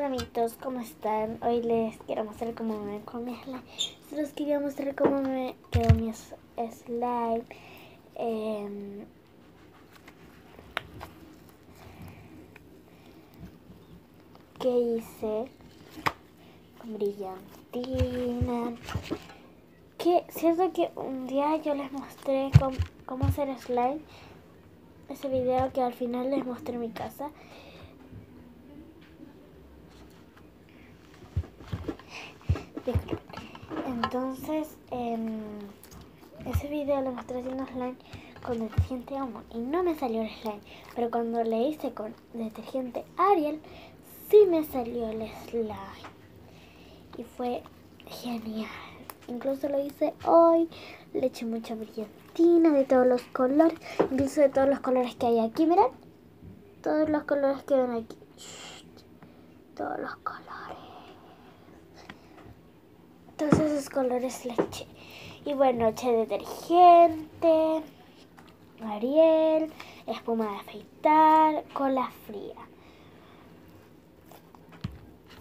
Hola amiguitos, ¿cómo están? Hoy les quiero mostrar cómo me quedó mi slime. Les quería mostrar cómo me quedó mi slime. ¿Qué hice? Con brillantina. Que cierto que un día yo les mostré cómo hacer slime. Ese video que al final les mostré en mi casa. Entonces, ese video lo mostré haciendo slime con detergente Omo y no me salió el slime. Pero cuando le hice con detergente Ariel, sí me salió el slime. Y fue genial. Incluso lo hice hoy. Le eché mucha brillantina de todos los colores. Incluso de todos los colores que hay aquí. Miren. Todos los colores que ven aquí. Todos los colores. Todos esos colores le eché. Y bueno, eché detergente, Ariel, espuma de afeitar, cola fría.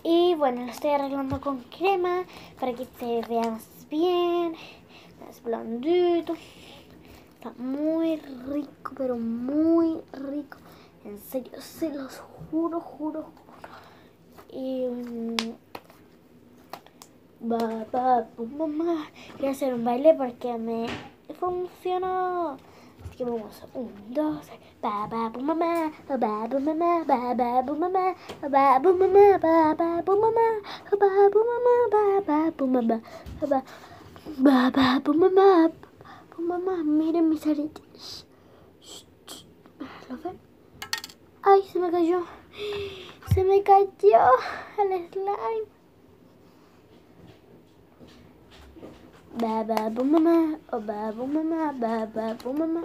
Y bueno, lo estoy arreglando con crema para que se vea más bien, más blandito. Está muy rico, pero muy rico. En serio, se los juro, juro, juro. Y mamá, voy a hacer un baile porque me funcionó. Así que vamos, 1, 2, mamá, mamá, mamá, mamá, mamá, mamá, mamá, mamá, miren mis aretes. ¿Lo ven? Ay, se me cayó el slime. Babu mamá, oh babu mamá, babu mamá.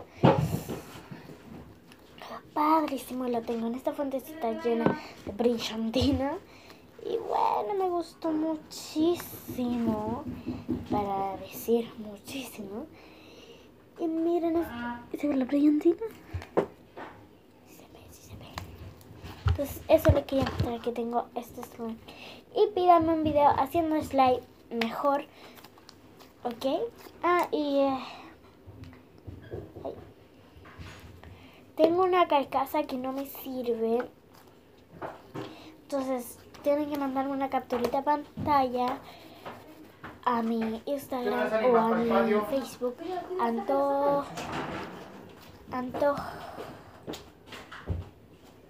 Padrísimo, lo tengo en esta fuentecita llena de brillantina. Y bueno, me gustó muchísimo, para decir muchísimo. Y miren, ¿se ve la brillantina? Sí se ve. Entonces eso le quería mostrar, que tengo este slime. Y pídanme un video haciendo slime mejor. Ok. Tengo una carcasa que no me sirve. Entonces tienen que mandarme una capturita de pantalla a mi Instagram o a mi Facebook.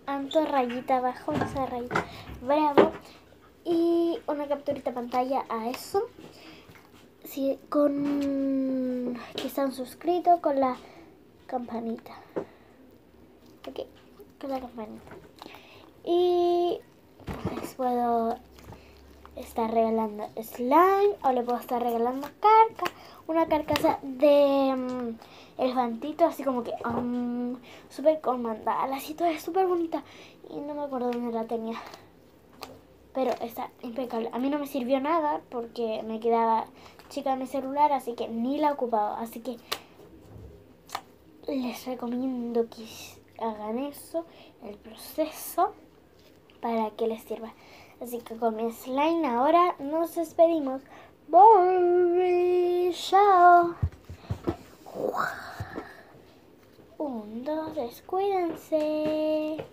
Anto rayita abajo, esa rayita bravo. Y una capturita de pantalla a eso. Sí, con que están suscritos, con la campanita. Ok, con la campanita. Y les puedo estar regalando slime o le puedo estar regalando una carcasa de elefantito, así como que súper con mandalas y todo, es súper bonita. Y no me acuerdo dónde la tenía, pero está impecable. A mí no me sirvió nada porque me quedaba chica mi celular, así que ni la ocupaba. Así que les recomiendo que hagan eso, el proceso, para que les sirva. Así que con mi slime ahora nos despedimos. Bye, chao. 1, 2, 3, cuídense.